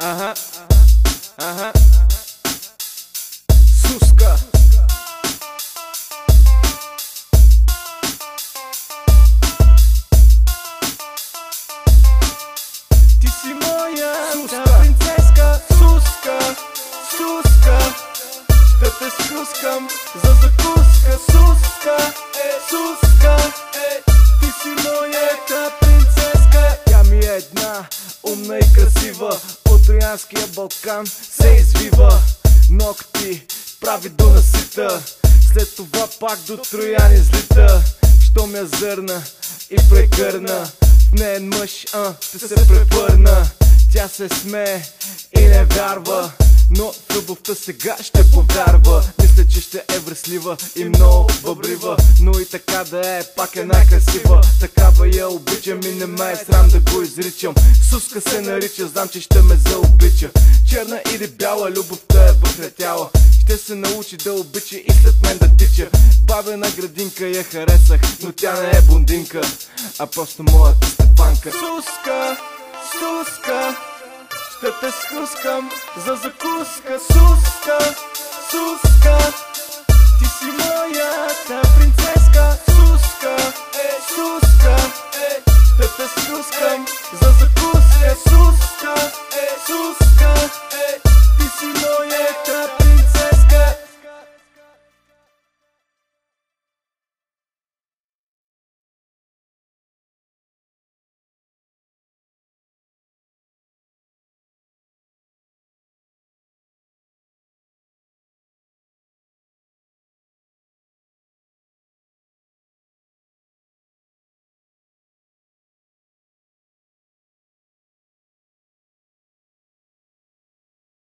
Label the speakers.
Speaker 1: Ага, ага. Суска. Ти си моята принцеска. Суска, суска. Ще те скускам за закуска. Суска, суска. Ти си моята принцеска. Тя ми е една умна и красива, от Троянския Балкан се извива. Ногти прави до насита, след това пак до Троян излита. Щом я зърна и прегърна, в неен мъж ще се превърна. Тя се смее и не вярва, но в любовта сега ще повярва. Мисля, че ще е вреслива и много бъбрива, но и така да е, пак е най-красива. Такава я обичам и не ме е срам да го изричам. Суска се нарича, знам, че ще ме заобича. Черна или бяла, любовта е вътре тяла. Ще се научи да обича и след мен да тича. Бабена градинка я харесах, но тя не е блондинка, а просто моята Стефанка. Суска, суска, ще те скускам за закуска. Суска, суска. Ти си моята принцеска. Суска, суска. Ще те скускам за закуска.